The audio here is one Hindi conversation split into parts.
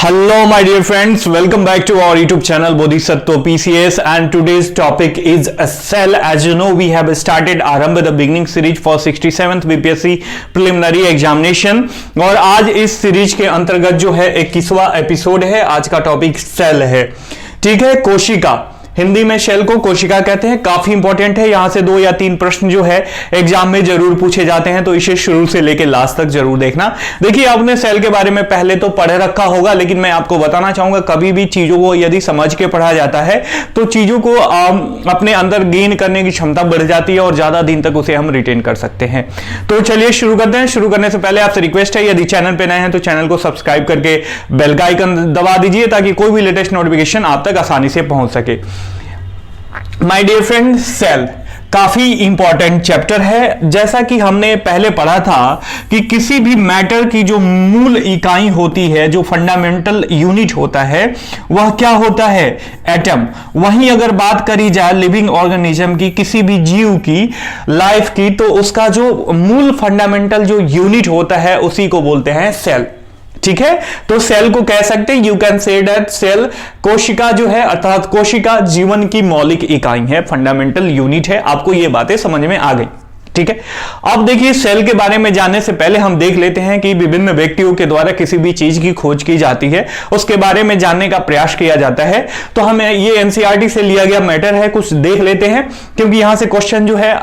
Hello my dear friends, welcome back to our YouTube channel Bodhisattva PCS and today's topic is a cell. As you know, we have started Arambha the beginning series for 67th BPSC preliminary examination और आज इस सीरीज के अंतर्गत जो है 21वां एपिसोड है। आज का टॉपिक सेल है, ठीक है। कोशिका, हिंदी में शेल को कोशिका कहते हैं। काफी इंपॉर्टेंट है, यहां से 2 या 3 प्रश्न जो है एग्जाम में जरूर पूछे जाते हैं, तो इसे शुरू से लेकर लास्ट तक जरूर देखना। देखिए, आपने सेल के बारे में पहले तो पढ़ रखा होगा, लेकिन मैं आपको बताना चाहूंगा कभी भी चीजों को यदि समझ के पढ़ा जाता है तो चीजों को अपने अंदर गेन करने की क्षमता बढ़ जाती है और ज्यादा दिन तक उसे हम रिटेन कर सकते हैं। तो चलिए शुरू करते हैं। शुरू करने से पहले आपसे रिक्वेस्ट है, यदि चैनल पे नए हैं तो चैनल को सब्सक्राइब करके बेल का आइकन दबा दीजिए ताकि कोई भी लेटेस्ट नोटिफिकेशन आप तक आसानी से पहुंच सके। माय डियर फ्रेंड, सेल काफी इंपॉर्टेंट चैप्टर है। जैसा कि हमने पहले पढ़ा था कि किसी भी मैटर की जो मूल इकाई होती है, जो फंडामेंटल यूनिट होता है, वह क्या होता है? एटम। वहीं अगर बात करी जाए लिविंग ऑर्गेनिज्म की, किसी भी जीव की लाइफ की, तो उसका जो मूल फंडामेंटल जो यूनिट होता है उसी को बोलते हैं सेल, ठीक है। तो सेल को कह सकते हैं, you can say that cell, कोशिका जो है अर्थात कोशिका जीवन की मौलिक इकाई है, फंडामेंटल यूनिट है। आपको ये बातें समझ में आ गई, ठीक है। अब देखिए, सेल के बारे में जानने से पहले हम देख लेते हैं कि विभिन्न व्यक्तियों के द्वारा किसी भी चीज की खोज की जाती है, उसके बारे में जानने का प्रयास किया जाता है। तो हमें ये एनसीईआरटी से लिया गया मैटर है, कुछ देख लेते हैं, क्योंकि यहां से क्वेश्चन जो है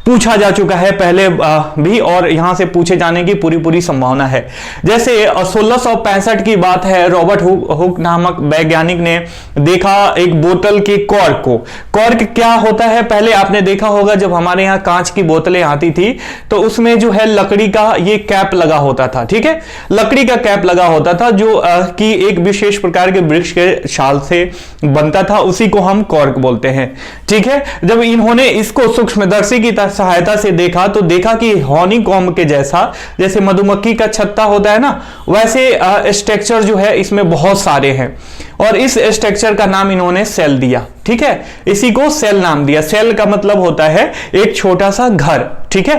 पूछा जा चुका है पहले भी, और यहां से पूछे जाने की पूरी संभावना है। जैसे 1665 की बात है, रॉबर्ट हुक नामक वैज्ञानिक ने देखा एक बोतल के कॉर्क को। कॉर्क क्या होता है? पहले आपने देखा होगा जब हमारे यहाँ कांच की बोतलें आती थी तो उसमें जो है लकड़ी का ये कैप लगा होता था, ठीक है। लकड़ी का कैप लगा होता था जो कि एक विशेष प्रकार के वृक्ष के छाल से बनता था, उसी को हम कॉर्क बोलते हैं, ठीक है। जब इन्होंने इसको सूक्ष्मदर्शी की सहायता से देखा तो देखा कि हनीकॉम्ब के जैसा, जैसे मधुमक्खी का छत्ता होता है ना, वैसे स्ट्रक्चर जो है इसमें बहुत सारे हैं, और इस स्ट्रक्चर का नाम इन्होंने सेल दिया, ठीक है। इसी को सेल नाम दिया। सेल का मतलब होता है एक छोटा सा घर, ठीक है।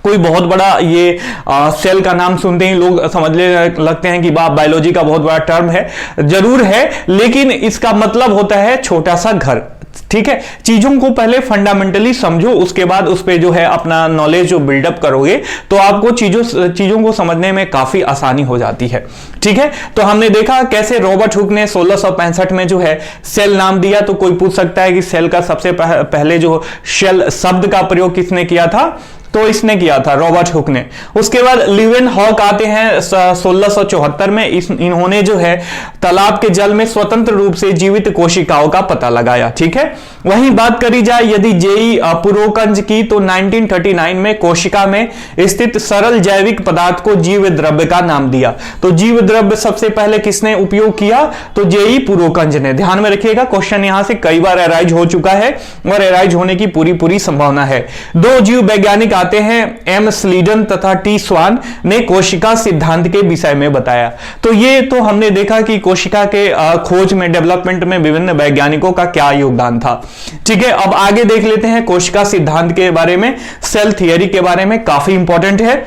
कोई बहुत बड़ा ये सेल का नाम सुनते ही लोग समझने लगते हैं कि बायोलॉजी का बहुत बड़ा टर्म है, जरूर है, लेकिन इसका मतलब होता है छोटा सा घर, ठीक है। चीजों को पहले फंडामेंटली समझो, उसके बाद उस पे जो है अपना नॉलेज जो बिल्डअप करोगे तो आपको चीजों को समझने में काफी आसानी हो जाती है, ठीक है। तो हमने देखा कैसे रॉबर्ट हुक ने 1665 में जो है सेल नाम दिया। तो कोई पूछ सकता है कि सेल का सबसे पहले जो शेल शब्द का प्रयोग किसने किया था? तो इसने किया था, रॉबर्ट हुक ने। उसके बाद लीवेनहॉक आते हैं 1674 में। इन्होंने जो है तालाब के जल में स्वतंत्र रूप से जीवित कोशिकाओं का पता लगाया, ठीक है। वहीं बात करी जाए यदि जेई पुरोकंज की, तो 1939 में कोशिका में स्थित सरल जैविक पदार्थ को जीव द्रव्य का नाम दिया। तो जीव द्रव्य सबसे पहले किसने उपयोग किया? तो जेई पुरोकंज ने। ध्यान में रखिएगा, क्वेश्चन यहां से कई बार एराइज हो चुका है और एराइज होने की पूरी संभावना है। 2 जीव वैज्ञानिक आते हैं, एम स्लीडन तथा टी स्वान ने कोशिका सिद्धांत के विषय में बताया। तो ये तो हमने देखा कि कोशिका के खोज में, डेवलपमेंट में विभिन्न वैज्ञानिकों का क्या योगदान था, ठीक है। अब आगे देख लेते हैं कोशिका सिद्धांत के बारे में, सेल थियरी के बारे में, काफी इंपॉर्टेंट है।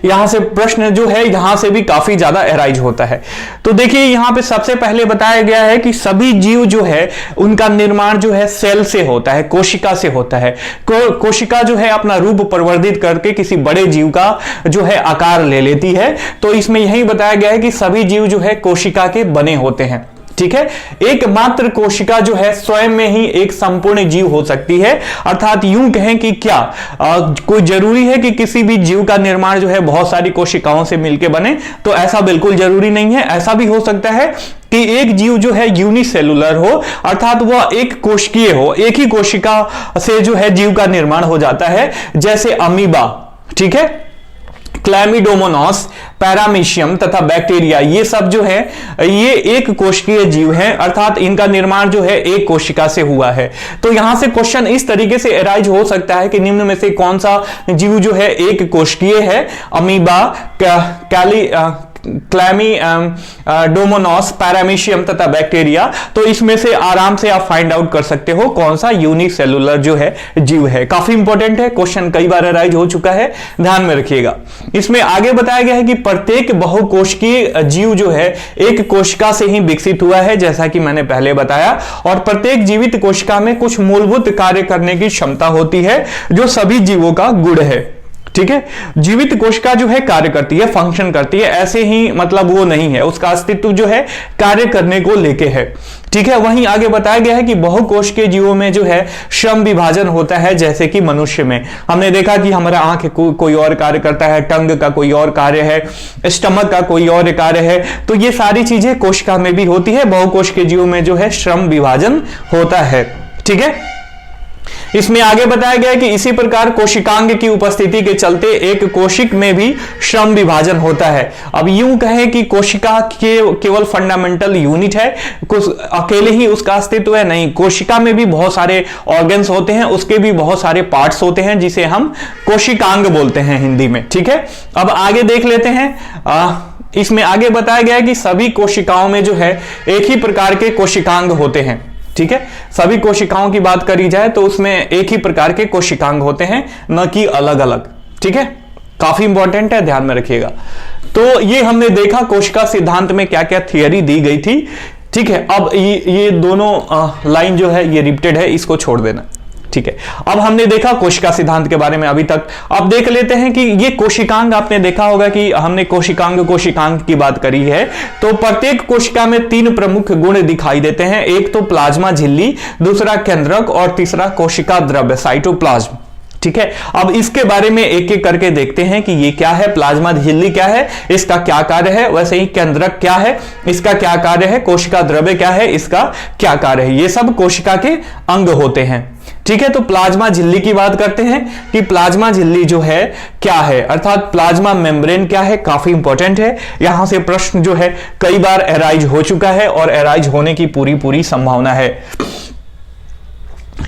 यहां से प्रश्न जो है यहां से भी काफी ज्यादा एराइज होता है। तो देखिए, यहां पे सबसे पहले बताया गया है कि सभी जीव जो है उनका निर्माण जो है सेल से होता है, कोशिका से होता है। कोशिका जो है अपना रूप परिवर्तित करके किसी बड़े जीव का जो है आकार ले लेती है। तो इसमें यही बताया गया है कि सभी जीव जो है कोशिका के बने होते हैं, ठीक है। एकमात्र कोशिका जो है स्वयं में ही एक संपूर्ण जीव हो सकती है, अर्थात यूं कहें कि क्या कोई जरूरी है कि किसी भी जीव का निर्माण जो है बहुत सारी कोशिकाओं से मिलकर बने? तो ऐसा बिल्कुल जरूरी नहीं है। ऐसा भी हो सकता है कि एक जीव जो है यूनिसेलुलर हो, अर्थात वह एक कोशिकीय हो, एक ही कोशिका से जो है जीव का निर्माण हो जाता है, जैसे अमीबा, ठीक है, क्लैमिडोमोनास, पैरामीशियम तथा बैक्टीरिया, ये सब जो है ये एक कोशिकीय जीव हैं, अर्थात इनका निर्माण जो है एक कोशिका से हुआ है। तो यहां से क्वेश्चन इस तरीके से एराइज हो सकता है कि निम्न में से कौन सा जीव जो है एक कोशिकीय है? अमीबा, क्लैमिडोमोनास, पैरामीशियम तथा बैक्टीरिया। तो इसमें से आराम से आप फाइंड आउट कर सकते हो कौन सा यूनिसेलुलर जो है जीव है। काफी इंपॉर्टेंट है, क्वेश्चन कई बार अराइज हो चुका है, ध्यान में रखिएगा। इसमें आगे बताया गया है कि प्रत्येक बहुकोशिकीय जीव जो है एक कोशिका से ही विकसित हुआ है, जैसा कि मैंने पहले बताया, और प्रत्येक जीवित कोशिका में कुछ मूलभूत कार्य करने की क्षमता होती है जो सभी जीवों का गुण है। ठीक है, जीवित कोशिका जो है कार्य करती है, फंक्शन करती है, ऐसे ही मतलब वो नहीं है, उसका अस्तित्व जो है कार्य करने को लेके है। ठीक है, वहीं आगे बताया गया है कि बहुकोशिकीय जीवों में जो है श्रम विभाजन होता है, जैसे कि मनुष्य में हमने देखा कि हमारा आंख कोई और कार्य करता है, टंग का कोई और कार्य है, स्टमक का कोई और कार्य है। तो ये सारी चीजें कोशिका में भी होती है, बहुकोशिकीय जीवों में जो है श्रम विभाजन होता है। ठीक है, इसमें आगे बताया गया है कि इसी प्रकार कोशिकांग की उपस्थिति के चलते एक कोशिक में भी श्रम विभाजन होता है। अब यूं कहें कि कोशिका केवल फंडामेंटल यूनिट है, कुछ अकेले ही उसका अस्तित्व है, नहीं, कोशिका में भी बहुत सारे ऑर्गन्स होते हैं, उसके भी बहुत सारे पार्ट्स होते हैं, जिसे हम कोशिकांग बोलते हैं हिंदी में। ठीक है, अब आगे देख लेते हैं। इसमें आगे बताया गया है कि सभी कोशिकाओं में जो है एक ही प्रकार के कोशिकांग होते हैं। ठीक है, सभी कोशिकाओं की बात करी जाए तो उसमें एक ही प्रकार के कोशिकांग होते हैं, न कि अलग अलग। ठीक है, काफी इंपॉर्टेंट है, ध्यान में रखिएगा। तो ये हमने देखा कोशिका सिद्धांत में क्या क्या थियरी दी गई थी। ठीक है, अब ये दोनों लाइन जो है ये रिपीटेड है, इसको छोड़ देना। ठीक है, अब हमने देखा कोशिका सिद्धांत के बारे में अभी तक। अब देख लेते हैं कि ये कोशिकांग, आपने देखा होगा कि हमने कोशिकांग की बात करी है, तो प्रत्येक कोशिका में 3 प्रमुख गुण दिखाई देते हैं। एक तो प्लाज्मा झिल्ली, दूसरा केंद्रक और तीसरा कोशिका द्रव्य साइटोप्लाज्म। ठीक है, अब इसके बारे में एक एक करके देखते हैं कि ये क्या है, प्लाज्मा झिल्ली क्या है, इसका क्या कार्य है, वैसे ही केंद्रक क्या है, इसका क्या कार्य है, कोशिका द्रव्य क्या है, इसका क्या कार्य है। ये सब कोशिका के अंग होते हैं। ठीक है, तो प्लाज्मा झिल्ली की बात करते हैं कि प्लाज्मा झिल्ली जो है क्या है, अर्थात प्लाज्मा मेम्ब्रेन क्या है, काफी इंपॉर्टेंट है। यहां से प्रश्न जो है कई बार एराइज हो चुका है और एराइज होने की पूरी संभावना है।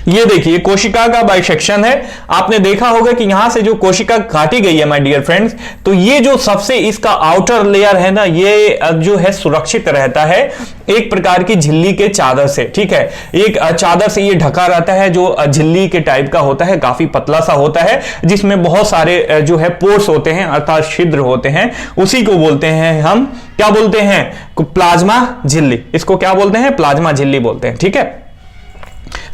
ये देखिए कोशिका का बाइसेक्शन है, आपने देखा होगा कि यहां से जो कोशिका काटी गई है माय डियर फ्रेंड्स, तो ये जो सबसे इसका आउटर लेयर है ना, ये जो है सुरक्षित रहता है एक प्रकार की झिल्ली के चादर से। ठीक है, एक चादर से ये ढका रहता है जो झिल्ली के टाइप का होता है, काफी पतला सा होता है, जिसमें बहुत सारे जो है पोर्स होते हैं अर्थात छिद्र होते हैं। उसी को बोलते हैं हम, क्या बोलते हैं, प्लाज्मा झिल्ली। इसको क्या बोलते हैं, प्लाज्मा झिल्ली बोलते हैं। ठीक है,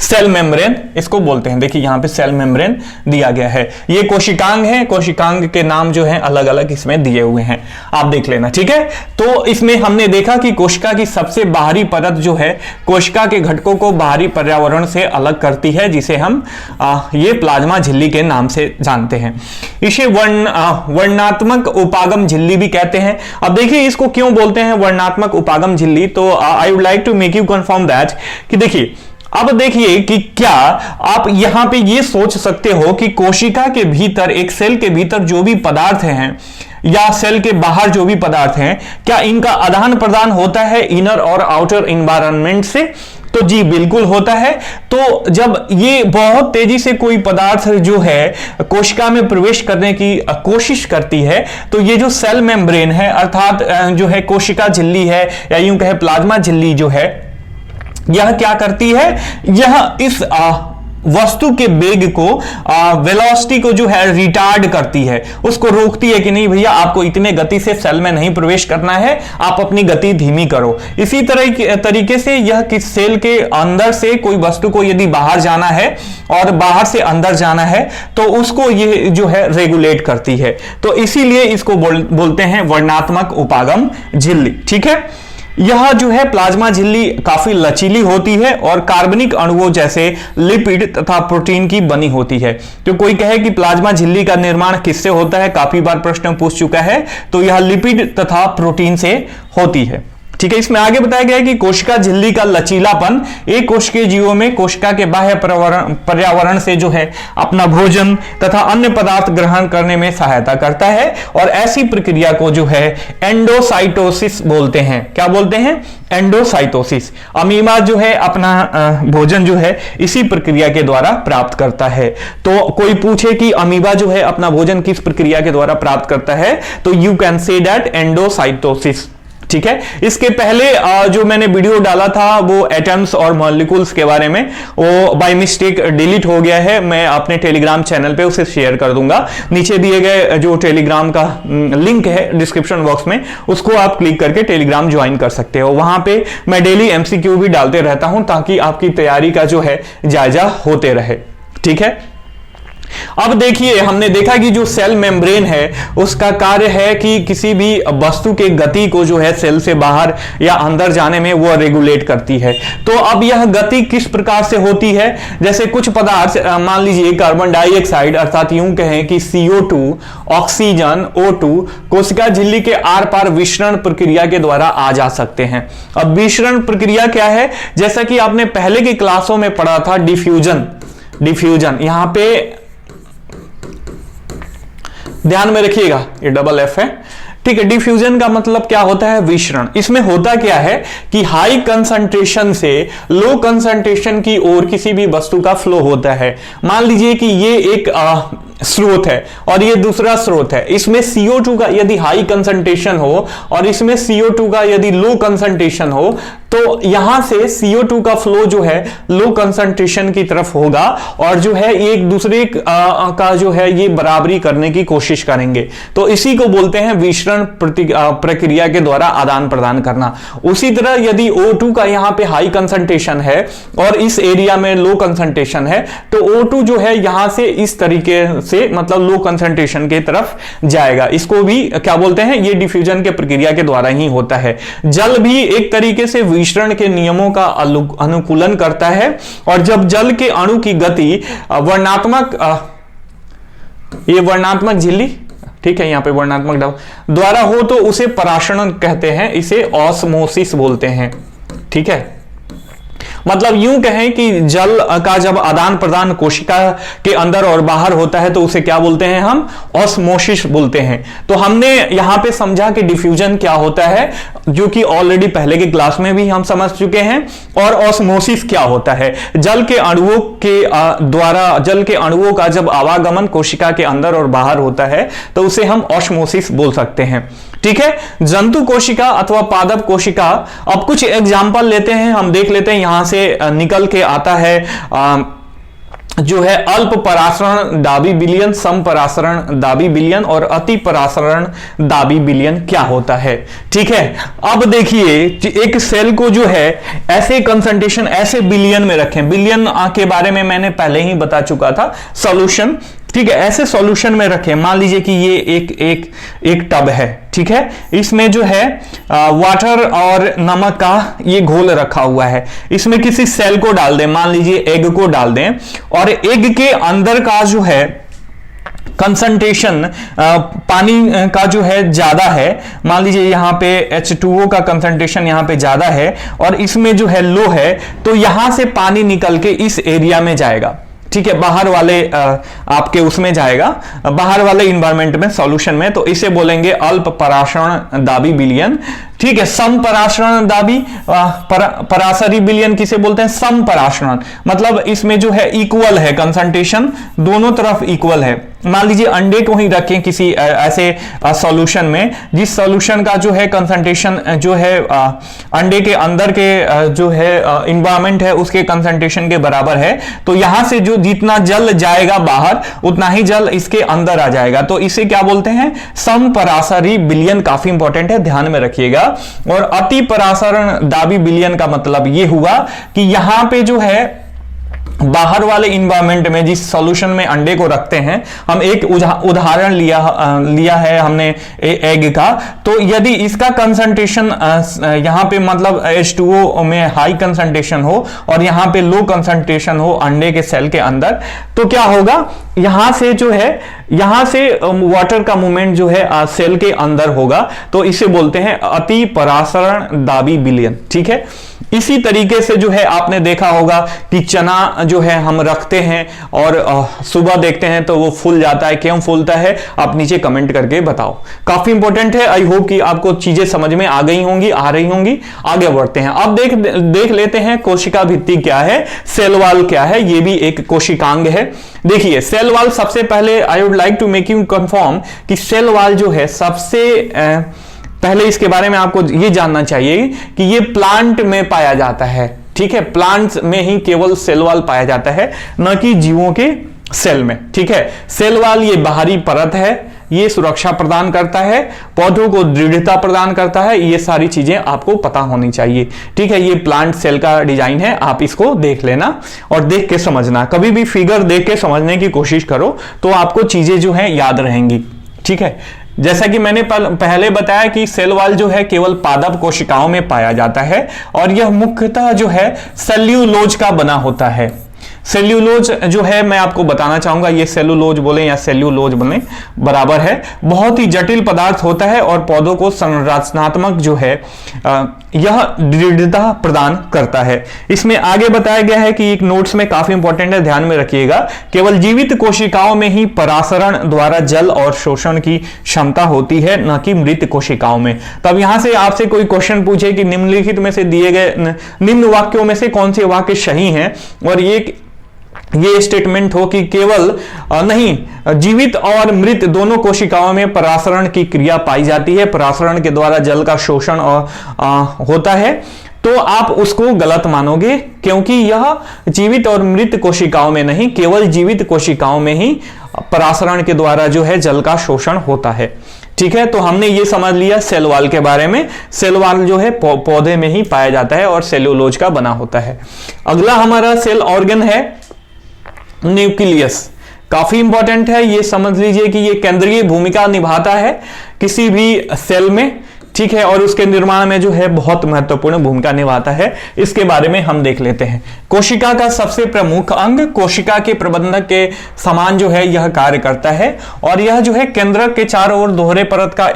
सेल मेम्ब्रेन इसको बोलते हैं। देखिए यहां पे सेल मेम्ब्रेन दिया गया है। ये कोशिकांग है, कोशिकांग के नाम जो है अलग अलग इसमें दिए हुए हैं, आप देख लेना। ठीक है, तो इसमें हमने देखा कि कोशिका की सबसे बाहरी परत जो है कोशिका के घटकों को बाहरी पर्यावरण से अलग करती है, जिसे हम ये प्लाज्मा झिल्ली के नाम से जानते हैं। इसे वर्णात्मक उपागम झिल्ली भी कहते हैं। अब देखिए इसको क्यों बोलते हैं वर्णात्मक उपागम झिल्ली, तो I would like to make you confirm that कि देखिए, अब देखिए कि क्या आप यहां पे ये सोच सकते हो कि कोशिका के भीतर, एक सेल के भीतर जो भी पदार्थ हैं या सेल के बाहर जो भी पदार्थ हैं, क्या इनका आदान प्रदान होता है इनर और आउटर एनवायरनमेंट से? तो जी बिल्कुल होता है। तो जब ये बहुत तेजी से कोई पदार्थ जो है कोशिका में प्रवेश करने की कोशिश करती है, तो ये जो सेल मेम्ब्रेन है अर्थात जो है कोशिका झिल्ली है या यूं कहे प्लाज्मा झिल्ली जो है, यह क्या करती है, यह इस वस्तु के वेग को, वेलोसिटी को जो है रिटार्ड करती है, उसको रोकती है कि नहीं भैया आपको इतने गति से सेल में नहीं प्रवेश करना है, आप अपनी गति धीमी करो। इसी तरीके से यह किस सेल के अंदर से कोई वस्तु को यदि बाहर जाना है और बाहर से अंदर जाना है तो उसको ये जो है रेगुलेट करती है। तो इसीलिए इसको बोलते हैं वर्णात्मक उपागम झिल्ली। ठीक है, यह जो है प्लाज्मा झिल्ली काफी लचीली होती है और कार्बनिक अणुओं जैसे लिपिड तथा प्रोटीन की बनी होती है। तो कोई कहे कि प्लाज्मा झिल्ली का निर्माण किससे होता है, काफी बार प्रश्न पूछ चुका है, तो यह लिपिड तथा प्रोटीन से होती है। ठीक है, इसमें आगे बताया गया है कि कोशिका झिल्ली का लचीलापन एक कोशिकीय जीवों में कोशिका के बाह्य पर्यावरण से जो है अपना भोजन तथा अन्य पदार्थ ग्रहण करने में सहायता करता है, और ऐसी प्रक्रिया को जो है एंडोसाइटोसिस बोलते हैं। क्या बोलते हैं? एंडोसाइटोसिस। अमीबा जो है अपना भोजन जो है इसी प्रक्रिया के द्वारा प्राप्त करता है। तो कोई पूछे कि अमीबा जो है अपना भोजन किस प्रक्रिया के द्वारा प्राप्त करता है, तो you can say that endocytosis. ठीक है, इसके पहले जो मैंने वीडियो डाला था वो एटम्स और मॉलिक्यूल्स के बारे में, वो बाय मिस्टेक डिलीट हो गया है। मैं अपने टेलीग्राम चैनल पे उसे शेयर कर दूंगा। नीचे दिए गए जो टेलीग्राम का लिंक है डिस्क्रिप्शन बॉक्स में, उसको आप क्लिक करके टेलीग्राम ज्वाइन कर सकते हो। वहां पे मैं डेली एमसीक्यू भी डालते रहता हूं ताकि आपकी तैयारी का जो है जायजा होते रहे। ठीक है, अब देखिए, हमने देखा कि जो सेल मेम्ब्रेन है उसका कार्य है कि किसी भी वस्तु के गति को जो है सेल से बाहर या अंदर जाने में वो रेगुलेट करती है। तो अब यह गति किस प्रकार से होती है? जैसे कुछ पदार्थ, मान लीजिए कार्बन डाइऑक्साइड, अर्थात यूं कहें कि CO2, ऑक्सीजन O2 कोशिका झिल्ली के आर पार विसरण प्रक्रिया के द्वारा आ जा सकते हैं। अब विसरण प्रक्रिया क्या है? जैसा कि आपने पहले की क्लासों में पढ़ा था, डिफ्यूजन। यहां पे ध्यान में रखिएगा, ये डबल F है। ठीक है, डिफ्यूजन का मतलब क्या होता है? विसरण। इसमें होता क्या है कि हाई कंसंट्रेशन से लो कंसंट्रेशन की ओर किसी भी वस्तु का फ्लो होता है। मान लीजिए कि ये एक स्रोत है और ये दूसरा स्रोत है। इसमें CO2 का यदि हाई कंसंट्रेशन हो और इसमें CO2 का यदि लो कंसंट्रेशन हो, तो यहां से CO2 का फ्लो जो है लो कंसंट्रेशन की तरफ होगा और जो है एक दूसरे का जो है ये बराबरी करने की कोशिश करेंगे। तो इसी को बोलते हैं विसरण प्रक्रिया के द्वारा आदान प्रदान करना। उसी तरह यदि O2 का यहां पे हाई कंसंट्रेशन है और इस एरिया में लो कंसंट्रेशन है, तो O2 जो है यहां से इस तरीके से मतलब लो कंसंट्रेशन की तरफ जाएगा। इसको भी क्या बोलते हैं? ये डिफ्यूजन के प्रक्रिया के द्वारा ही होता है। जल भी एक तरीके से विसरण के नियमों का अनुकूलन करता है, और जब जल के अणु की गति ये वर्णात्मक झिल्ली, ठीक है, यहां पे वर्णात्मक द्वारा हो तो उसे परासरण कहते हैं, इसे ऑस्मोसिस बोलते हैं। ठीक है, मतलब यूं कहें कि जल का जब आदान प्रदान कोशिका के अंदर और बाहर होता है तो उसे क्या बोलते हैं? हम ऑस्मोसिस बोलते हैं। तो हमने यहां पे समझा कि डिफ्यूजन क्या होता है, जो कि ऑलरेडी पहले की क्लास में भी हम समझ चुके हैं। और ऑस्मोसिस क्या होता है? जल के अणुओं के द्वारा जल के अणुओं का जब आवागमन कोशिका के अंदर और बाहर होता है तो उसे हम ऑस्मोसिस बोल सकते हैं। ठीक है, जंतु कोशिका अथवा पादप कोशिका। अब कुछ एग्जाम्पल लेते हैं, हम देख लेते हैं। यहां से निकल के आता है जो है अल्प परासरण दाबी विलयन, सम परासरण दाबी विलयन और अति परासरण दाबी विलयन क्या होता है। ठीक है, अब देखिए, एक सेल को जो है ऐसे कंसंट्रेशन, ऐसे बिलियन में रखें। बिलियन के बारे में मैंने पहले ही बता चुका था, सॉल्यूशन। ठीक है, ऐसे सॉल्यूशन में रखें। मान लीजिए कि ये एक टब है। ठीक है, इसमें जो है वाटर और नमक का ये घोल रखा हुआ है। इसमें किसी सेल को डाल दें, मान लीजिए एग को डाल दें, और एग के अंदर का जो है कंसंट्रेशन पानी का जो है ज्यादा है। मान लीजिए यहां पे H2O का कंसंट्रेशन यहां पे ज्यादा है और इसमें जो है लो है, तो यहां से पानी निकल के इस एरिया में जाएगा। ठीक है, बाहर वाले आपके उसमें जाएगा, बाहर वाले इन्वायरमेंट में, सॉल्यूशन में। तो इसे बोलेंगे अल्प परासरण दाबी विलयन। ठीक है, सम परासरण दाबी, परासरी विलयन किसे बोलते हैं? सम परासरण, मतलब इसमें जो है इक्वल है कंसंट्रेशन, दोनों तरफ इक्वल है। मान लीजिए अंडे को ही रखें किसी ऐसे सॉल्यूशन में, जिस सॉल्यूशन का जो है कंसंट्रेशन जो है अंडे के अंदर के जो है इन्वायरमेंट है उसके कंसंट्रेशन के बराबर है। तो यहां से जो जितना जल जाएगा बाहर, उतना ही जल इसके अंदर आ जाएगा। तो इसे क्या बोलते हैं? सम परासरी विलयन। काफी इंपॉर्टेंट है, ध्यान में रखिएगा। और अति परासरण दाबी विलयन का मतलब यह हुआ कि यहां पे जो है बाहर वाले इन्वायरमेंट में जिस सॉल्यूशन में अंडे को रखते हैं, हम एक उदाहरण लिया है हमने एग का, तो यदि इसका कंसंट्रेशन यहां पे मतलब H2O में हाई कंसंट्रेशन हो और यहां पे लो कंसंट्रेशन हो अंडे के सेल के अंदर, तो क्या होगा, यहां से जो है, यहां से वाटर का मूवमेंट जो है सेल के अंदर होगा, तो इसे बोलते हैं अति परासरण दाबी विलयन। ठीक है, इसी तरीके से जो है आपने देखा होगा कि चना जो है हम रखते हैं और सुबह देखते हैं तो वो फूल जाता है। क्यों फूलता है, आप नीचे कमेंट करके बताओ। काफी इंपॉर्टेंट है, आई होप कि आपको चीजें समझ में आ गई होंगी, आ रही होंगी। आगे बढ़ते हैं, अब देख लेते हैं कोशिका भित्ति क्या है, सेल वॉल क्या है। ये भी एक कोशिकांग है। देखिए सेल वॉल, सबसे पहले I would like to make you confirm कि सेल वॉल जो है, सबसे पहले इसके बारे में आपको ये जानना चाहिए कि ये प्लांट में पाया जाता है। ठीक है, प्लांट्स में ही केवल सेल वॉल पाया जाता है, न कि जीवों के सेल में। ठीक है, सेल वॉल ये बाहरी परत है, ये सुरक्षा प्रदान करता है, पौधों को दृढ़ता प्रदान करता है। ये सारी चीजें आपको पता होनी चाहिए। ठीक है, ये प्लांट सेल का डिजाइन है, आप इसको देख लेना और देख के समझना। कभी भी फिगर देख के समझने की कोशिश करो तो आपको चीजें जो है याद रहेंगी। ठीक है, जैसा कि मैंने पहले बताया कि सेल वॉल जो है केवल पादप कोशिकाओं में पाया जाता है और यह मुख्यतः जो है सेल्यूलोज का बना होता है। सेल्यूलोज जो है, मैं आपको बताना चाहूंगा, ये सेल्यूलोज बोले या सेल्यूलोज बोले बराबर है, बहुत ही जटिल पदार्थ होता है और पौधों को संरचनात्मक जो है यह दृढ़ता प्रदान करता है। इसमें आगे बताया गया है कि एक नोट्स में काफी इंपॉर्टेंट है, ध्यान में रखिएगा, केवल जीवित कोशिकाओं में ही परासरण द्वारा जल और शोषण की क्षमता होती है, न कि मृत कोशिकाओं में। तब यहां से आपसे कोई क्वेश्चन पूछे कि निम्नलिखित में से दिए गए निम्न वाक्यों में से कौन से वाक्य सही हैं, और ये स्टेटमेंट हो कि केवल नहीं, जीवित और मृत दोनों कोशिकाओं में परासरण की क्रिया पाई जाती है, परासरण के द्वारा जल का शोषण होता है, तो आप उसको गलत मानोगे, क्योंकि यह जीवित और मृत कोशिकाओं में नहीं, केवल जीवित कोशिकाओं में ही परासरण के द्वारा जो है जल का शोषण होता है। ठीक है, तो हमने ये समझ लिया सेल वॉल के बारे में। सेल वॉल जो है पौधे में ही पाया जाता है और सेल्यूलोज का बना होता है। अगला हमारा सेल ऑर्गन है न्यूक्लियस। काफी इंपॉर्टेंट है, ये समझ लीजिए कि ये केंद्रीय भूमिका निभाता है किसी भी सेल में। ठीक है, और उसके निर्माण में जो है बहुत महत्वपूर्ण भूमिका निभाता है। इसके बारे में हम देख लेते हैं। कोशिका का सबसे प्रमुख अंग कोशिका के प्रबंधक के समान जो है यह कार्य करता है, और यह जो है केंद्रक के चारों ओर दोहरे परत का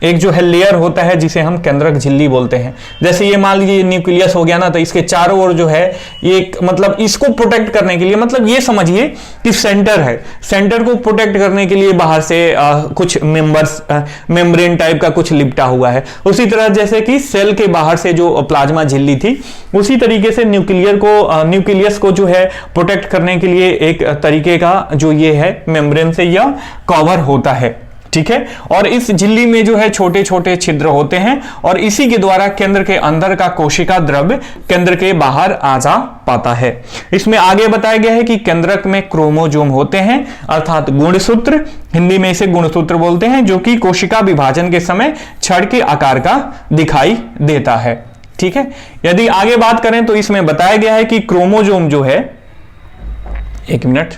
एक जो है लेयर होता है, जिसे हम केंद्रक झिल्ली बोलते हैं। जैसे ये मान लीजिए न्यूक्लियस हो गया ना, तो इसके चारों ओर जो है ये मतलब इसको प्रोटेक्ट करने के लिए, मतलब ये समझिए कि सेंटर है, सेंटर को प्रोटेक्ट करने के लिए बाहर से कुछ मेम्ब्रेन टाइप का कुछ लिपटा हुआ है। उसी तरह जैसे कि सेल के बाहर से जो प्लाज्मा झिल्ली थी, उसी तरीके से न्यूक्लियस को जो है प्रोटेक्ट करने के लिए एक तरीके का जो ये है मेम्ब्रेन से यह कवर होता है। ठीक है, और इस झिल्ली में जो है छोटे छोटे छिद्र होते हैं, और इसी के द्वारा केंद्र के अंदर का कोशिका द्रव्य केंद्र के बाहर आ जा पाता है। इसमें आगे बताया गया है कि केंद्रक में क्रोमोसोम होते हैं, अर्थात गुणसूत्र, हिंदी में इसे गुणसूत्र बोलते हैं, जो कि कोशिका विभाजन के समय छड़ के आकार का दिखाई देता है। ठीक है, यदि आगे बात करें तो इसमें बताया गया है कि क्रोमोसोम जो है, एक मिनट,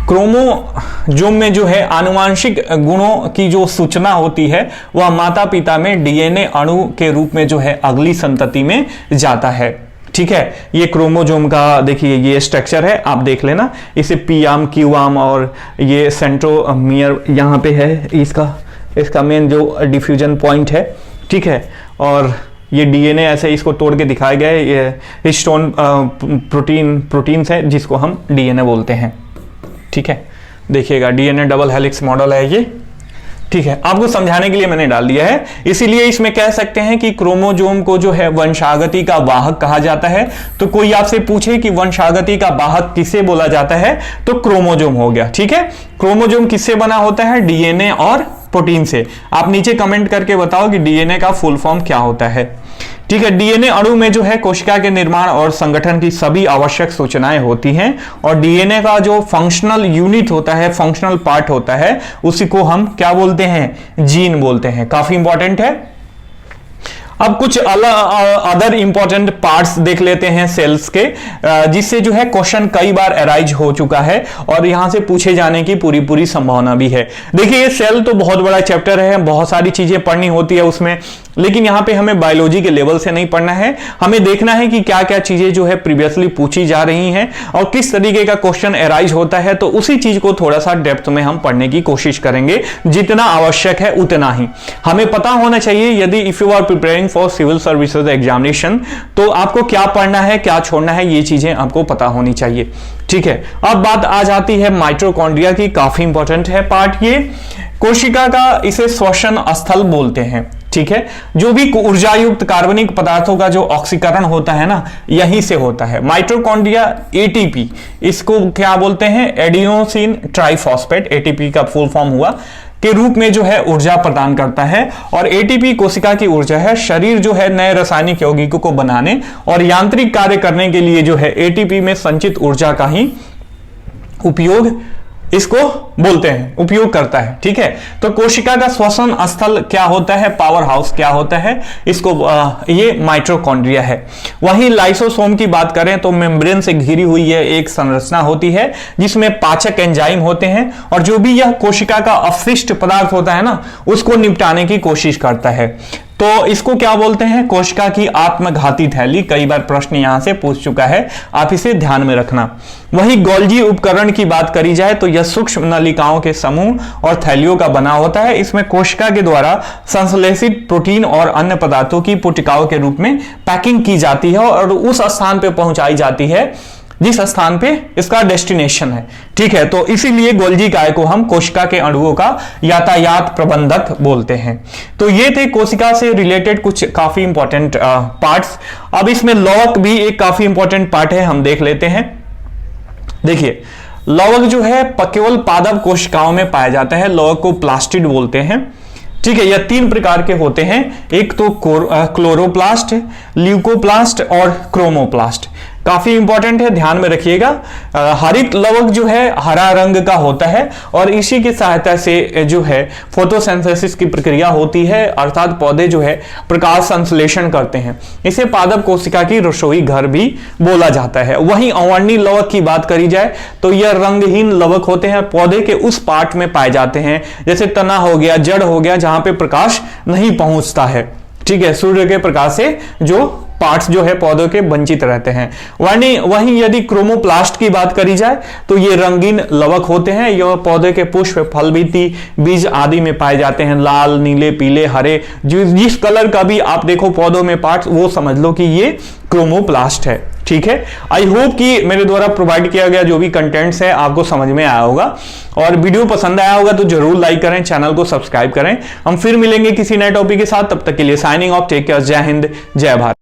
क्रोमोसोम में जो है आनुवांशिक गुणों की जो सूचना होती है वह माता पिता में डीएनए अणु के रूप में जो है अगली संतति में जाता है। ठीक है, ये क्रोमोसोम का देखिए ये स्ट्रक्चर है, आप देख लेना, इसे पी आर्म, क्यू आर्म और ये सेंट्रोमियर यहाँ पे है, इसका मेन जो डिफ्यूजन पॉइंट है। ठीक है, और ये डीएनए ऐसे इसको तोड़ के दिखाया गया है, ये हिस्टोन प्रोटीन्स है जिसको हम डीएनए बोलते हैं। ठीक है, देखिएगा डीएनए डबल हेलिक्स मॉडल है ये। ठीक है, आपको समझाने के लिए मैंने डाल दिया है। इसीलिए इसमें कह सकते हैं कि क्रोमोसोम को जो है वंशागति का वाहक कहा जाता है। तो कोई आपसे पूछे कि वंशागति का वाहक किसे बोला जाता है, तो क्रोमोसोम हो गया। ठीक है, क्रोमोसोम किससे बना होता है, डीएनए और प्रोटीन से। आप नीचे कमेंट करके बताओ कि डीएनए का फुल फॉर्म क्या होता है। ठीक है, डीएनए अणु में जो है कोशिका के निर्माण और संगठन की सभी आवश्यक सूचनाएं होती हैं, और डीएनए का जो फंक्शनल यूनिट होता है, फंक्शनल पार्ट होता है, उसी को हम क्या बोलते हैं, जीन बोलते हैं। काफी इंपॉर्टेंट है। अब कुछ अदर इंपॉर्टेंट पार्ट्स देख लेते हैं सेल्स के, जिससे जो है क्वेश्चन कई बार अराइज हो चुका है और यहां से पूछे जाने की पूरी संभावना भी है। देखिए ये सेल तो बहुत बड़ा चैप्टर है, बहुत सारी चीजें पढ़नी होती है उसमें, लेकिन यहां पे हमें बायोलॉजी के लेवल से नहीं पढ़ना है, हमें देखना है कि क्या क्या चीजें जो है प्रीवियसली पूछी जा रही हैं और किस तरीके का क्वेश्चन अराइज होता है, तो उसी चीज को थोड़ा सा डेप्थ में हम पढ़ने की कोशिश करेंगे, जितना आवश्यक है उतना ही हमें पता होना चाहिए। यदि if you are preparing for civil services examination, तो आपको क्या पढ़ना है क्या छोड़ना है ये चीजें आपको पता होनी चाहिए, ठीक है। अब बात आ जाती है माइटोकॉन्ड्रिया की, काफी इंपॉर्टेंट है पार्ट ये। कोशिका का इसे श्वसन स्थल बोलते हैं, ठीक है। जो भी ऊर्जा युक्त कार्बनिक पदार्थों का जो ऑक्सीकरण होता है ना, यहीं से होता है। माइटोकॉन्ड्रिया एटीपी, इसको क्या बोलते हैं, एडिनोसिन ट्राइफॉस्फेट, एटीपी का फुल फॉर्म हुआ, के रूप में जो है ऊर्जा प्रदान करता है। और एटीपी कोशिका की ऊर्जा है। शरीर जो है नए रासायनिक यौगिकों को बनाने और यांत्रिक कार्य करने के लिए जो है एटीपी में संचित ऊर्जा का ही उपयोग इसको बोलते हैं, उपयोग करता है, ठीक है। तो कोशिका का श्वसन स्थल क्या होता है, पावर हाउस क्या होता है, इसको ये माइटोकॉन्ड्रिया है। वहीं लाइसोसोम की बात करें तो मेम्ब्रेन से घिरी हुई है एक संरचना होती है, जिसमें पाचक एंजाइम होते हैं और जो भी यह कोशिका का अपशिष्ट पदार्थ होता है ना, उसको निपटाने की कोशिश करता है। तो इसको क्या बोलते हैं, कोशिका की आत्मघाती थैली। कई बार प्रश्न यहां से पूछ चुका है, आप इसे ध्यान में रखना। वही गोल्जी उपकरण की बात करी जाए तो यह सूक्ष्म नलिकाओं के समूह और थैलियों का बना होता है। इसमें कोशिका के द्वारा संश्लेषित प्रोटीन और अन्य पदार्थों की पुटिकाओं के रूप में पैकिंग की जाती है और उस स्थान पर पहुंचाई जाती है जिस स्थान पे इसका डेस्टिनेशन है, ठीक है। तो इसीलिए गोल्जी काय को हम कोशिका के अणुओं का यातायात प्रबंधक बोलते हैं। तो ये थे कोशिका से रिलेटेड कुछ काफी इंपॉर्टेंट पार्ट्स। अब इसमें लौक भी एक काफी इंपॉर्टेंट पार्ट है, हम देख लेते हैं। देखिए लौक जो है केवल पादप कोशिकाओं में पाया जाता है। लौक को प्लास्टिड बोलते हैं, ठीक है। यह 3 प्रकार के होते हैं, एक तो क्लोरोप्लास्ट, ल्यूकोप्लास्ट और क्रोमोप्लास्ट। काफी इंपॉर्टेंट है, ध्यान में रखिएगा। हरित लवक जो है हरा रंग का होता है और इसी की सहायता से जो है फोटोसिंथेसिस की प्रक्रिया होती है, अर्थात पौधे जो है प्रकाश संश्लेषण करते हैं। इसे पादप कोशिका की रसोई घर भी बोला जाता है। वहीं अवर्णी लवक की बात करी जाए तो यह रंगहीन लवक होते हैं, पौधे के उस पार्ट में पाए जाते हैं, जैसे तना हो गया, जड़ हो गया, जहां पे प्रकाश नहीं पहुंचता है, ठीक है। सूर्य के प्रकाश से जो पार्ट्स जो है पौधों के वंचित रहते हैं। वहीं यदि क्रोमोप्लास्ट की बात करी जाए तो ये रंगीन लवक होते हैं। यह पौधे के पुष्प, फल, बीज आदि में पाए जाते हैं। लाल, नीले, पीले, हरे, जिस कलर का भी आप देखो पौधों में पार्ट्स, वो समझ लो कि ये क्रोमोप्लास्ट है, ठीक है। आई होप कि मेरे द्वारा प्रोवाइड किया गया जो भी कंटेंट्स है आपको समझ में आया होगा और वीडियो पसंद आया होगा तो जरूर लाइक करें, चैनल को सब्सक्राइब करें। हम फिर मिलेंगे किसी नए टॉपिक के साथ, तब तक के लिए साइनिंग ऑफ, टेक केयर, जय हिंद, जय भारत।